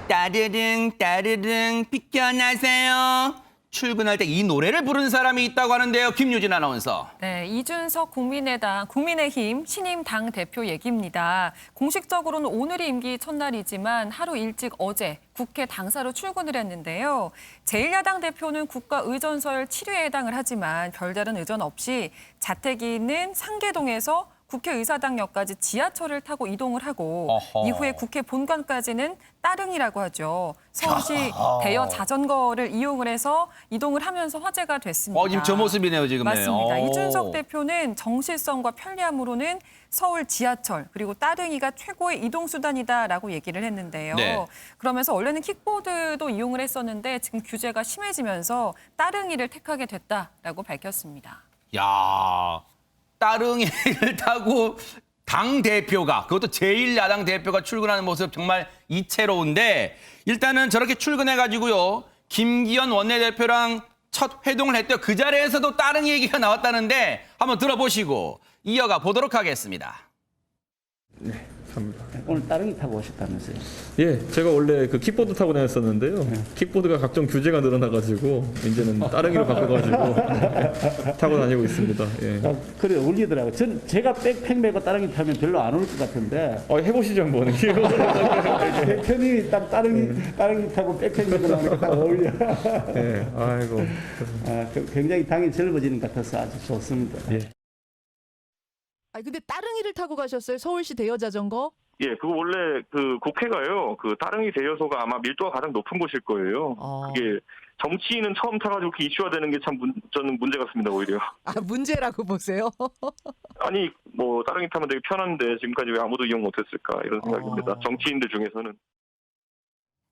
따르릉 따르릉 비켜나세요. 출근할 때 이 노래를 부르는 사람이 있다고 하는데요. 김유진 아나운서. 네, 이준석 국민의힘 신임 당대표 얘기입니다. 공식적으로는 오늘이 임기 첫날이지만 하루 일찍 어제 국회 당사로 출근을 했는데요. 제1야당 대표는 국가의전서열 7위에 해당을 하지만 별다른 의전 없이 자택이 있는 상계동에서 국회의사당역까지 지하철을 타고 이동을 하고 어허. 이후에 국회 본관까지는 따릉이라고 하죠. 서울시 대여 자전거를 이용을 해서 이동을 하면서 화제가 됐습니다. 지금 저 모습이네요, 지금. 맞습니다. 네. 이준석 대표는 정실성과 편리함으로는 서울 지하철 그리고 따릉이가 최고의 이동수단이다라고 얘기를 했는데요. 네. 그러면서 원래는 킥보드도 이용을 했었는데 지금 규제가 심해지면서 따릉이를 택하게 됐다라고 밝혔습니다. 야, 따릉이를 타고 당 대표가, 그것도 제1야당 대표가 출근하는 모습 정말 이채로운데, 일단은 저렇게 출근해가지고요, 김기현 원내대표랑 첫 회동을 했대요. 그 자리에서도 따릉이 얘기가 나왔다는데 한번 들어보시고 이어가 보도록 하겠습니다. 네, 감사합니다. 오늘 따릉이 타고 오셨다면서요? 예, 제가 원래 그 킥보드 타고 다녔었는데요. 킥보드가 각종 규제가 늘어나가지고 이제는 따릉이로 바꿔가지고 타고 다니고 있습니다. 예. 그래 울리더라고요. 제가 백팩 메고 따릉이 타면 별로 안 올 것 같은데 해보시죠 한번. 대표님이 딱 따릉이 타고 백팩 메고 나오니까 딱 어울려. 예, 아이고. 굉장히 당이 젊어지는 것 같아서 아주 좋습니다. 예. 아니 근데 따릉이를 타고 가셨어요? 서울시 대여 자전거? 예, 그거 원래 그 국회가요, 그 따릉이 대여소가 아마 밀도가 가장 높은 곳일 거예요. 그게 정치인은 처음 타가지고 그 이슈화 되는 게 참 저는 문제 같습니다, 오히려. 아 문제라고 보세요? 아니, 뭐, 따릉이 타면 되게 편한데 지금까지 왜 아무도 이용 못했을까, 이런 생각입니다. 정치인들 중에서는.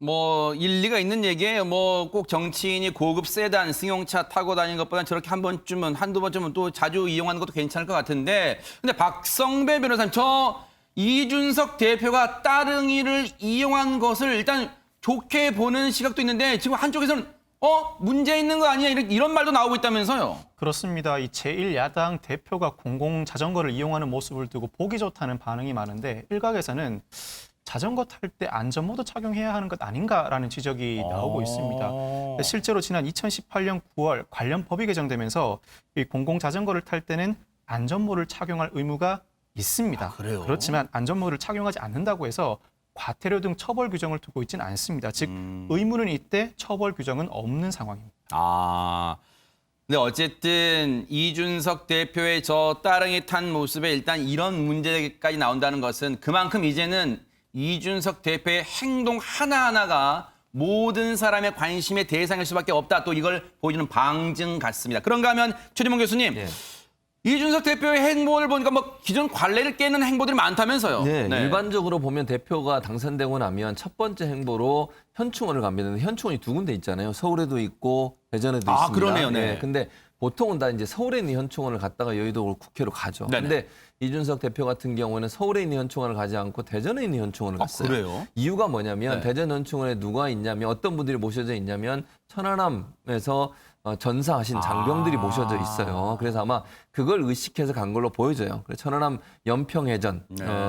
뭐 일리가 있는 얘기예요. 뭐 꼭 정치인이 고급 세단, 승용차 타고 다니는 것보다는 저렇게 한 번쯤은, 한두 번쯤은 또 자주 이용하는 것도 괜찮을 것 같은데, 근데 박성배 변호사님, 저 이준석 대표가 따릉이를 이용한 것을 일단 좋게 보는 시각도 있는데, 지금 한쪽에서는 문제 있는 거 아니야? 이런 말도 나오고 있다면서요. 그렇습니다. 이 제1야당 대표가 공공자전거를 이용하는 모습을 두고 보기 좋다는 반응이 많은데, 일각에서는 자전거 탈 때 안전모드 착용해야 하는 것 아닌가라는 지적이 나오고 있습니다. 실제로 지난 2018년 9월 관련 법이 개정되면서 이 공공자전거를 탈 때는 안전모를 착용할 의무가 있습니다. 그래요? 그렇지만 안전모를 착용하지 않는다고 해서 과태료 등 처벌 규정을 두고 있지는 않습니다. 즉 의무는 있대 처벌 규정은 없는 상황입니다. 근데 어쨌든 이준석 대표의 저 따릉이 탄 모습에 일단 이런 문제까지 나온다는 것은 그만큼 이제는 이준석 대표의 행동 하나하나가 모든 사람의 관심의 대상일 수밖에 없다. 또 이걸 보여주는 방증 같습니다. 그런가 하면 최진봉 교수님, 이준석 대표의 행보를 보니까 뭐 기존 관례를 깨는 행보들이 많다면서요. 네, 일반적으로 보면 대표가 당선되고 나면 첫 번째 행보로 현충원을 갑니다. 현충원이 두 군데 있잖아요. 서울에도 있고 대전에도 있습니다. 그러네요. 네. 근데 보통은 다 이제 서울에 있는 현충원을 갔다가 여의도 국회로 가죠. 네네. 근데 이준석 대표 같은 경우에는 서울에 있는 현충원을 가지 않고 대전에 있는 현충원을 갔어요. 그래요? 이유가 뭐냐면 네. 대전 현충원에 누가 있냐면 어떤 분들이 모셔져 있냐면 천안함에서 전사하신 장병들이 모셔져 있어요. 그래서 아마 그걸 의식해서 간 걸로 보여져요. 그래서 천안함 연평해전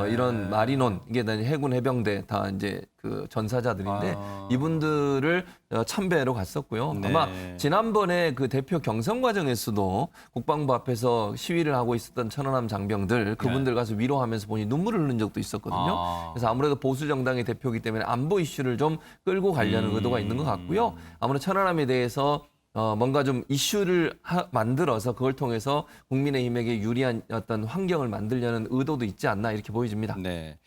이런 마리논 이게 다 해군 해병대 다 이제 그 전사자들인데 이분들을 참배하러 갔었고요. 네. 아마 지난번에 그 대표 경선 과정에서도 국방부 앞에서 시위를 하고 있었던 천안함 장병들 그분들 가서 위로하면서 본인이 눈물을 흘린 적도 있었거든요. 그래서 아무래도 보수 정당의 대표이기 때문에 안보 이슈를 좀 끌고 가려는 의도가 있는 것 같고요. 아무래도 천안함에 대해서 뭔가 좀 이슈를 만들어서 그걸 통해서 국민의힘에게 유리한 어떤 환경을 만들려는 의도도 있지 않나 이렇게 보여집니다. 네.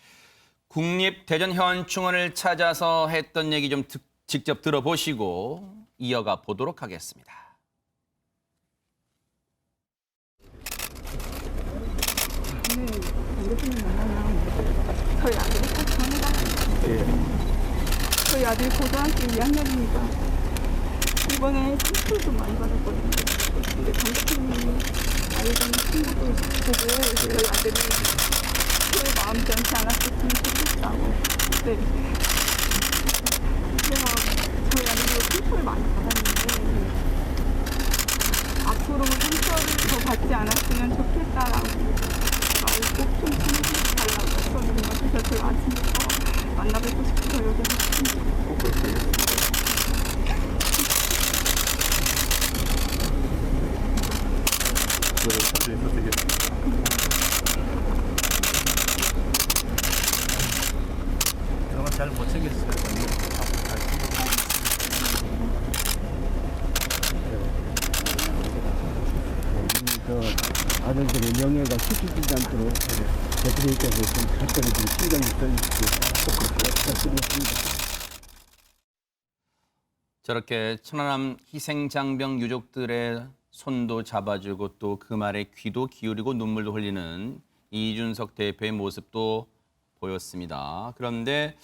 국립대전 현충원을 찾아서 했던 얘기 좀 직접 들어보시고 이어가 보도록 하겠습니다. 저희 아들이 꼭 전해달라고. 저희 아들이 고등학교 2학년입니다. 이번에 스트레스도 많이 받았거든요. 근데 감독님이 아이들 친구도 보고 저희 아들이 저희 마음 변치 않았으면 좋겠다고. 네. 그래서 저희 아들이 상처를 많이 받았는데 앞으로 상처를 더 받지 않았으면 좋겠다라고 말을 꼭 좀 해달라고 했거든요. 그래서 저희 아침부터 만나뵙고 싶어서 여기 왔습니다. 잘 못 챙겼어요. 아들들의 명예가 희생되지 않도록 대표님께서 좀 절대로 좀 신경을 써주시고 꼭 그렇게 부탁드리겠습니다. 저렇게 천안함 희생장병 유족들의 손도 잡아주고 또 그 말에 귀도 기울이고 눈물도 흘리는 이준석 대표의 모습도 보였습니다. 그런데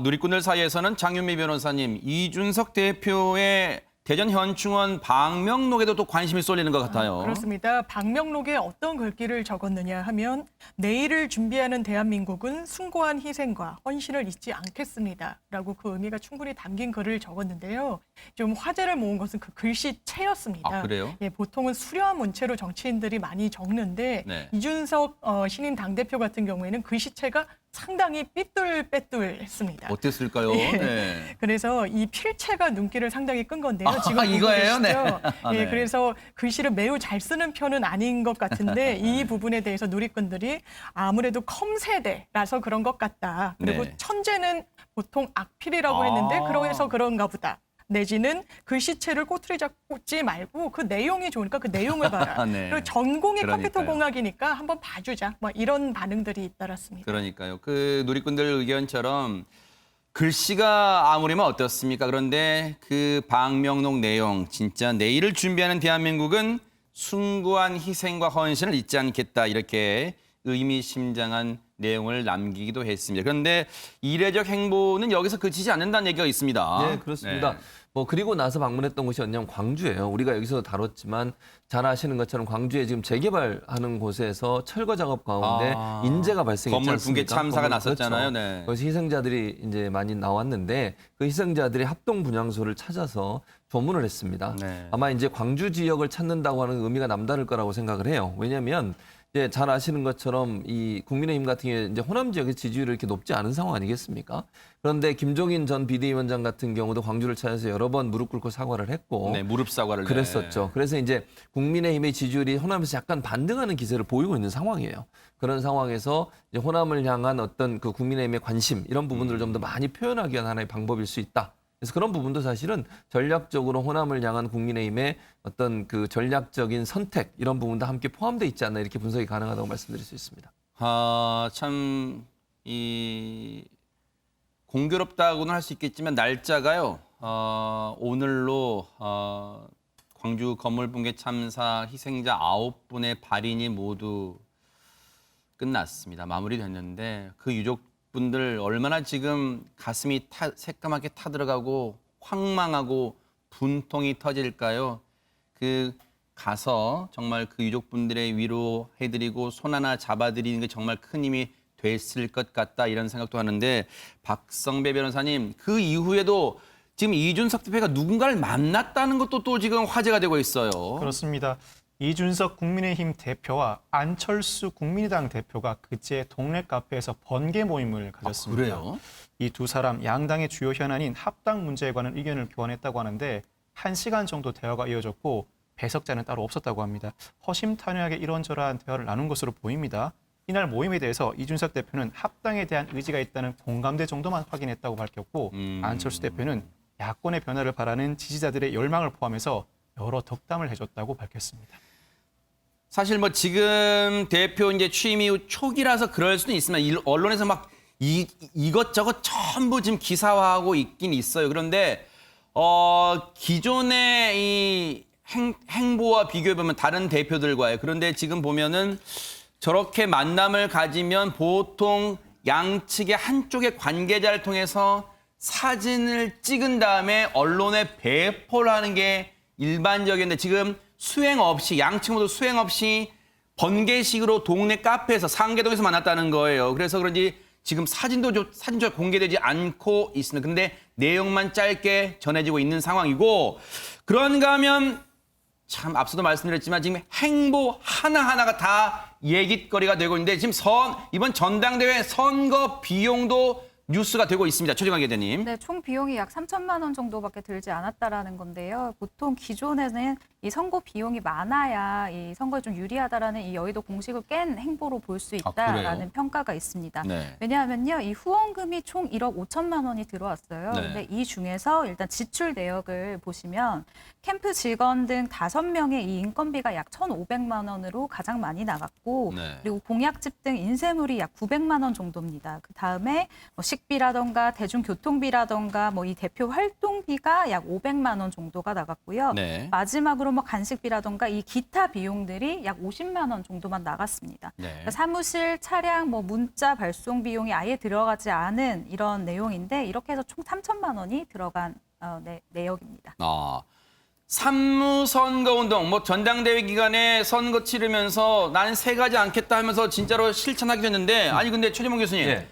누리꾼들 사이에서는 장윤미 변호사님, 이준석 대표의 대전 현충원 방명록에도 또 관심이 쏠리는 것 같아요. 그렇습니다. 방명록에 어떤 글귀를 적었느냐 하면 내일을 준비하는 대한민국은 숭고한 희생과 헌신을 잊지 않겠습니다. 라고 그 의미가 충분히 담긴 글을 적었는데요. 좀 화제를 모은 것은 그 글씨체였습니다. 아, 그래요? 예, 보통은 수려한 문체로 정치인들이 많이 적는데 네. 이준석 신임 당대표 같은 경우에는 글씨체가 상당히 삐뚤빼뚤했습니다. 어땠을까요? 예. 네. 그래서 이 필체가 눈길을 상당히 끈 건데요. 지금 보고 이거예요? 네. 계시죠? 아, 예, 네. 그래서 글씨를 매우 잘 쓰는 편은 아닌 것 같은데 이 부분에 대해서 누리꾼들이 아무래도 컴세대라서 그런 것 같다. 그리고 네. 천재는 보통 악필이라고 했는데 그래서 그런가 보다. 내지는 글씨체를 꼬투리 잡지 말고 그 내용이 좋으니까 그 내용을 봐라. 네. 그리고 전공이 그러니까요. 컴퓨터 공학이니까 한번 봐주자. 뭐 이런 반응들이 잇따랐습니다. 그러니까요. 그 누리꾼들 의견처럼 글씨가 아무리면 어떻습니까? 그런데 그 방명록 내용, 진짜 내일을 준비하는 대한민국은 숭고한 희생과 헌신을 잊지 않겠다. 이렇게 의미심장한 내용을 남기기도 했습니다. 그런데 이례적 행보는 여기서 그치지 않는다는 얘기가 있습니다. 네, 그렇습니다. 네. 뭐 그리고 나서 방문했던 곳이 어디냐면 광주예요. 우리가 여기서 다뤘지만 잘 아시는 것처럼 광주에 지금 재개발하는 곳에서 철거 작업 가운데 인재가 발생했지 건물 붕괴 않습니까? 참사가 건물, 났었잖아요. 그렇죠. 네. 거기서 희생자들이 이제 많이 나왔는데 그 희생자들이 합동 분향소를 찾아서 조문을 했습니다. 네. 아마 이제 광주 지역을 찾는다고 하는 의미가 남다를 거라고 생각을 해요. 왜냐하면 이제 잘 아시는 것처럼 이 국민의힘 같은 경우에 이제 호남 지역의 지지율이 이렇게 높지 않은 상황 아니겠습니까? 그런데 김종인 전 비대위원장 같은 경우도 광주를 찾아서 여러 번 무릎 꿇고 사과를 했고 네, 무릎 사과를 그랬었죠. 네. 그래서 이제 국민의힘의 지지율이 호남에서 약간 반등하는 기세를 보이고 있는 상황이에요. 그런 상황에서 이제 호남을 향한 어떤 그 국민의힘의 관심 이런 부분들을 좀 더 많이 표현하기 위한 하나의 방법일 수 있다. 그래서 그런 부분도 사실은 전략적으로 호남을 향한 국민의힘의 어떤 그 전략적인 선택 이런 부분도 함께 포함되어 있지 않나 이렇게 분석이 가능하다고 말씀드릴 수 있습니다. 참 공교롭다고는 할 수 있겠지만 날짜가요. 오늘로 광주 건물 붕괴 참사 희생자 9분의 발인이 모두 끝났습니다. 마무리됐는데 그 유족분들 얼마나 지금 가슴이 새까맣게 타들어가고 황망하고 분통이 터질까요? 가서 정말 그 유족분들의 위로해드리고 손 하나 잡아드리는 게 정말 큰 힘이 됐을 것 같다 이런 생각도 하는데 박성배 변호사님 그 이후에도 지금 이준석 대표가 누군가를 만났다는 것도 또 지금 화제가 되고 있어요. 그렇습니다. 이준석 국민의힘 대표와 안철수 국민의당 대표가 그제 동네 카페에서 번개 모임을 가졌습니다. 그래요? 이 두 사람 양당의 주요 현안인 합당 문제에 관한 의견을 교환했다고 하는데 1시간 정도 대화가 이어졌고 배석자는 따로 없었다고 합니다. 허심탄회하게 이런저런 대화를 나눈 것으로 보입니다. 이날 모임에 대해서 이준석 대표는 합당에 대한 의지가 있다는 공감대 정도만 확인했다고 밝혔고 안철수 대표는 야권의 변화를 바라는 지지자들의 열망을 포함해서 여러 덕담을 해줬다고 밝혔습니다. 사실 뭐 지금 대표 이제 취임 이후 초기라서 그럴 수는 있지만 언론에서 막 이것저것 전부 지금 기사화하고 있긴 있어요. 그런데 기존의 이 행보와 비교해 보면 다른 대표들과의 그런데 지금 보면은 저렇게 만남을 가지면 보통 양측의 한쪽의 관계자를 통해서 사진을 찍은 다음에 언론에 배포를 하는 게 일반적인데 지금 수행 없이 양측 모두 수행 없이 번개식으로 동네 카페에서 상계동에서 만났다는 거예요. 그래서 그런지 지금 사진도 공개되지 않고 있습니다. 근데 내용만 짧게 전해지고 있는 상황이고 그런가 하면 참 앞서도 말씀드렸지만 지금 행보 하나하나가 다 얘기거리가 되고 있는데 지금 이번 전당대회 선거 비용도 뉴스가 되고 있습니다. 최재관 기자님. 네, 총 비용이 약 3천만 원 정도밖에 들지 않았다라는 건데요. 보통 기존에는 이 선거 비용이 많아야 이 선거에 좀 유리하다라는 이 여의도 공식을 깬 행보로 볼 수 있다라는 평가가 있습니다. 네. 왜냐하면요, 이 후원금이 총 1억 5천만 원이 들어왔어요. 네. 근데 이 중에서 일단 지출 내역을 보시면 캠프 직원 등 5명의 이 인건비가 약 1,500만 원으로 가장 많이 나갔고 네. 그리고 공약집 등 인쇄물이 약 900만 원 정도입니다. 그 다음에 뭐 식비라던가 대중교통비라던가 뭐 이 대표 활동비가 약 500만 원 정도가 나갔고요. 네. 마지막으로 뭐 간식비라던가 이 기타 비용들이 약 50만 원 정도만 나갔습니다. 네. 그러니까 사무실, 차량, 뭐 문자 발송 비용이 아예 들어가지 않은 이런 내용인데 이렇게 해서 총 3천만 원이 들어간 내역입니다. 산무선거운동, 뭐 전당대회 기간에 선거 치르면서 나는 세 가지 않겠다 하면서 진짜로 실천하게 됐는데 아니 근데 최재봉 교수님 네.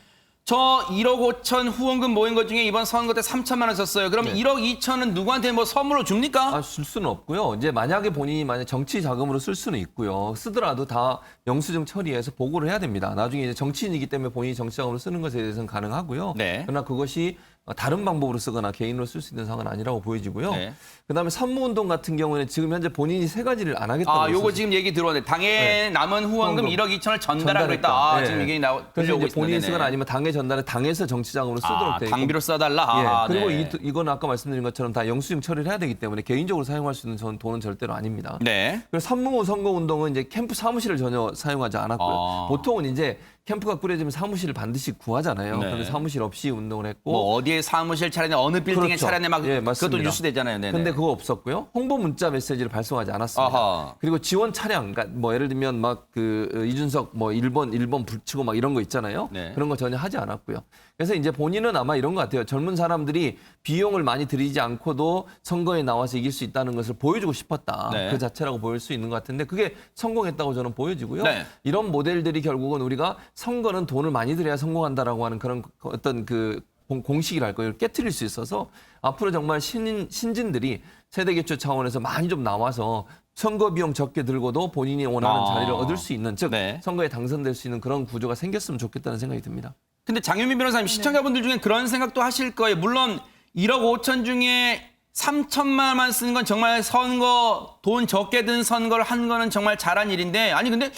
저 1억 5천 후원금 모인 것 중에 이번 선거 때 3천만 원 썼어요. 그럼 1억 2천은 누구한테 뭐 선물로 줍니까? 쓸 수는 없고요. 이제 만약에 본인이 정치 자금으로 쓸 수는 있고요. 쓰더라도 다 영수증 처리해서 보고를 해야 됩니다. 나중에 이제 정치인이기 때문에 본인이 정치 자금으로 쓰는 것에 대해서는 가능하고요. 네. 그러나 그것이 다른 방법으로 쓰거나 개인으로 쓸 수 있는 상황은 아니라고 보여지고요. 네. 그다음에 산무운동 같은 경우에는 지금 현재 본인이 세 가지를 안 하겠다고 요거 지금 얘기 들어왔는데 당에 남은 후원금 1억 2천을 전달하고 있다. 네. 지금 이게 그래서 들려오고 이제 본인이 있습니다. 쓰거나 아니면 당에 전달해 당에서 정치자금으로 쓰도록 돼 있고. 당비로 써달라. 그리고 네. 이건 아까 말씀드린 것처럼 다 영수증 처리를 해야 되기 때문에 개인적으로 사용할 수 있는 돈은 절대로 아닙니다. 네. 그래서 산무호 선거운동은 이제 캠프 사무실을 전혀 사용하지 않았고요. 보통은 이제 캠프가 꾸려지면 사무실을 반드시 구하잖아요. 네. 그런데 사무실 없이 운동을 했고. 뭐 어디에 사무실 차렸냐, 어느 빌딩에 그렇죠. 차렸냐 막 예, 그것도 맞습니다. 뉴스 되잖아요. 네네. 근데 그거 없었고요. 홍보 문자 메시지를 발송하지 않았습니다. 아하. 그리고 지원 차량, 그러니까 뭐 예를 들면 막 그 이준석 뭐 1번 붙이고 막 이런 거 있잖아요. 네. 그런 거 전혀 하지 않았고요. 그래서 이제 본인은 아마 이런 것 같아요. 젊은 사람들이 비용을 많이 들이지 않고도 선거에 나와서 이길 수 있다는 것을 보여주고 싶었다. 네. 그 자체라고 보일 수 있는 것 같은데 그게 성공했다고 저는 보여지고요. 네. 이런 모델들이 결국은 우리가 선거는 돈을 많이 들여야 성공한다라고 하는 그런 어떤 그 공식이랄 거를 깨트릴 수 있어서 앞으로 정말 신진들이 세대교체 차원에서 많이 좀 나와서 선거 비용 적게 들고도 본인이 원하는 자리를 얻을 수 있는, 즉 네. 선거에 당선될 수 있는 그런 구조가 생겼으면 좋겠다는 생각이 듭니다. 근데 장윤민 변호사님, 시청자분들 중에 그런 생각도 하실 거예요. 물론 1억 5천 중에 3천만 원만 쓰는 건 정말 선거, 돈 적게 든 선거를 한 거는 정말 잘한 일인데 아니 근데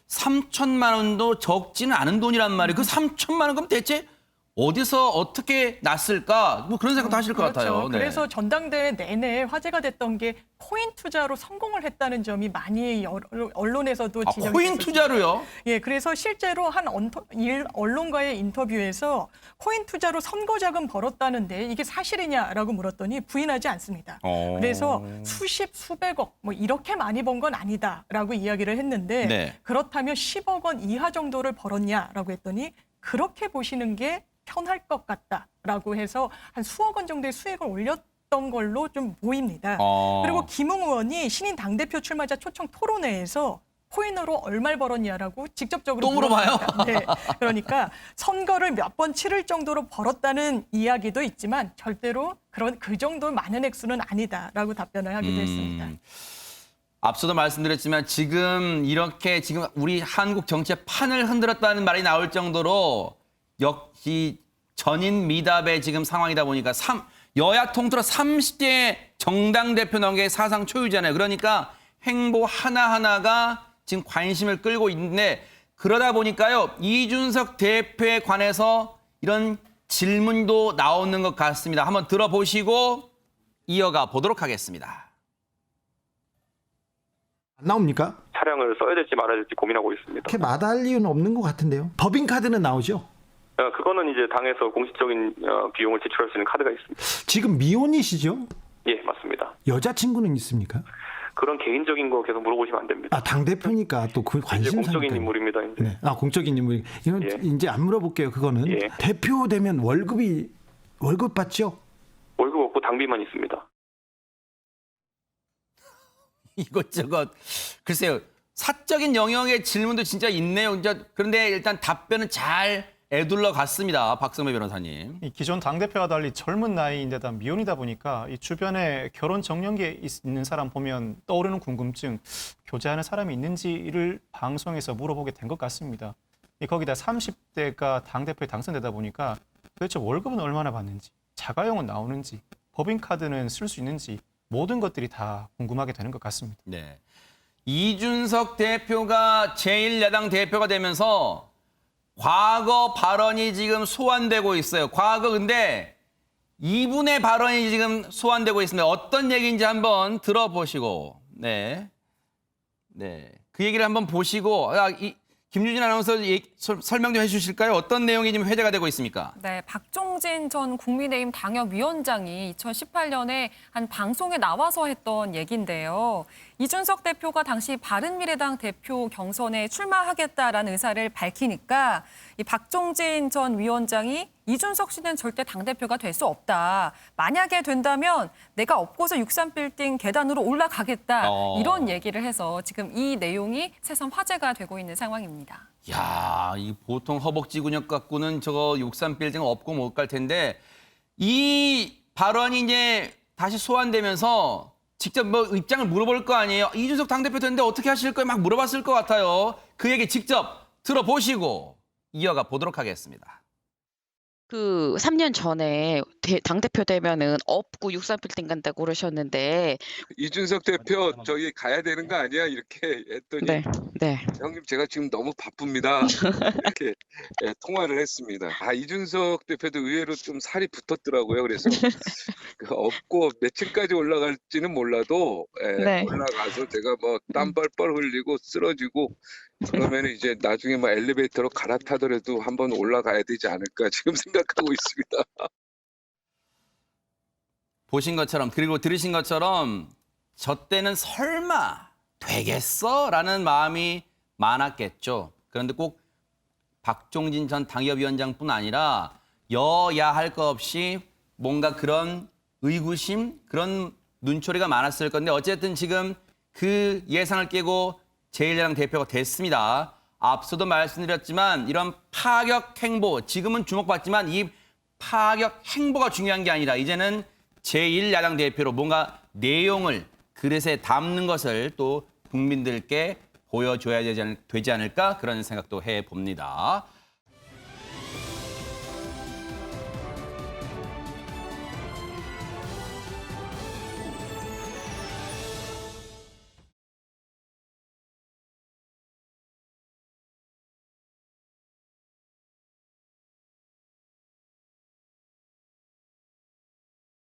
3천만 원도 적지는 않은 돈이란 말이에요. 그 3천만 원 그럼 대체 어디서 어떻게 났을까? 뭐 그런 생각도 하실 것 그렇죠. 같아요. 네. 그래서 전당대회 내내 화제가 됐던 게 코인 투자로 성공을 했다는 점이 많이 언론에서도 지적이 코인 됐었습니다. 투자로요? 예, 그래서 실제로 한 언론과의 인터뷰에서 코인 투자로 선거 자금 벌었다는데 이게 사실이냐라고 물었더니 부인하지 않습니다. 그래서 수백억 뭐 이렇게 많이 번 건 아니다라고 이야기를 했는데 네. 그렇다면 10억 원 이하 정도를 벌었냐라고 했더니 그렇게 보시는 게 편할 것 같다라고 해서 한 수억 원 정도의 수익을 올렸던 걸로 좀 보입니다. 그리고 김웅 의원이 신인 당대표 출마자 초청 토론회에서 코인으로 얼마를 벌었냐라고 직접적으로 또 물어봐요? 물었습니다. 네, 그러니까 선거를 몇 번 치를 정도로 벌었다는 이야기도 있지만 절대로 그 정도 많은 액수는 아니다라고 답변을 하기도 했습니다. 앞서도 말씀드렸지만 지금 이렇게 지금 우리 한국 정치의 판을 흔들었다는 말이 나올 정도로 역시 전인 미답의 지금 상황이다 보니까 여야 통틀어 30대 정당 대표 넘게 사상 초유잖아요. 그러니까 행보 하나하나가 지금 관심을 끌고 있는데 그러다 보니까요. 이준석 대표에 관해서 이런 질문도 나오는 것 같습니다. 한번 들어보시고 이어가 보도록 하겠습니다. 안 나옵니까? 차량을 써야 될지 말아야 될지 고민하고 있습니다. 그렇게 마다할 이유는 없는 것 같은데요. 법인카드는 나오죠? 그거는 이제 당에서 공식적인 비용을 지출할 수 있는 카드가 있습니다. 지금 미혼이시죠? 예, 맞습니다. 여자친구는 있습니까? 그런 개인적인 거 계속 물어보시면 안 됩니다. 당대표니까 또 그 이제 관심사니까. 공적인 인물입니다. 이제. 네. 공적인 인물. 이건 예. 이제 안 물어볼게요. 그거는. 예. 대표 되면 월급 받죠? 월급 없고 당비만 있습니다. 이것저것 글쎄요. 사적인 영역의 질문도 진짜 있네요. 그런데 일단 답변은 잘 애둘러 갔습니다. 박성배 변호사님. 이 기존 당대표와 달리 젊은 나이인데다 미혼이다 보니까 이 주변에 결혼 정년기에 있는 사람 보면 떠오르는 궁금증, 교제하는 사람이 있는지를 방송에서 물어보게 된 것 같습니다. 거기다 30대가 당대표에 당선되다 보니까 도대체 월급은 얼마나 받는지, 자가용은 나오는지, 법인카드는 쓸 수 있는지 모든 것들이 다 궁금하게 되는 것 같습니다. 네. 이준석 대표가 제1야당 대표가 되면서 과거 발언이 지금 소환되고 있어요. 과거 근데 이분의 발언이 지금 소환되고 있습니다. 어떤 얘기인지 한번 들어보시고, 네. 그 얘기를 한번 보시고, 김유진 아나운서 설명 좀 해주실까요? 어떤 내용이 지금 회자가 되고 있습니까? 네, 박종진 전 국민의힘 당협위원장이 2018년에 한 방송에 나와서 했던 얘기인데요. 이준석 대표가 당시 바른미래당 대표 경선에 출마하겠다라는 의사를 밝히니까 이 박종진 전 위원장이 이준석 씨는 절대 당대표가 될 수 없다. 만약에 된다면 내가 업고서 63빌딩 계단으로 올라가겠다. 이런 얘기를 해서 지금 이 내용이 새삼 화제가 되고 있는 상황입니다. 야, 이 보통 허벅지 근육 갖고는 저거 63빌딩 업고 못 갈 텐데 이 발언이 이제 다시 소환되면서 직접 뭐 입장을 물어볼 거 아니에요. 이준석 당대표 됐는데 어떻게 하실 거예요? 막 물어봤을 것 같아요. 그 얘기 직접 들어보시고 이어가 보도록 하겠습니다. 그 3년 전에 당대표 되면은 업고 63빌딩 간다고 그러셨는데 이준석 대표 저기 가야 되는 거 아니야? 이렇게 했더니 네. 형님 제가 지금 너무 바쁩니다. 이렇게 통화를 했습니다. 이준석 대표도 의외로 좀 살이 붙었더라고요. 그래서 그 업고 몇 층까지 올라갈지는 몰라도 올라가서 제가 뭐 땀 뻘뻘 흘리고 쓰러지고 그러면 이제 나중에 뭐 엘리베이터로 갈아타더라도 한번 올라가야 되지 않을까 지금 생각하고 있습니다. 보신 것처럼 그리고 들으신 것처럼 저 때는 설마 되겠어? 라는 마음이 많았겠죠. 그런데 꼭 박종진 전 당협위원장뿐 아니라 여야 할 것 없이 뭔가 그런 의구심, 그런 눈초리가 많았을 건데 어쨌든 지금 그 예상을 깨고 제1야당 대표가 됐습니다. 앞서도 말씀드렸지만 이런 파격 행보, 지금은 주목받지만 이 파격 행보가 중요한 게 아니라 이제는 제1야당 대표로 뭔가 내용을 그릇에 담는 것을 또 국민들께 보여줘야 되지 않을까 그런 생각도 해봅니다.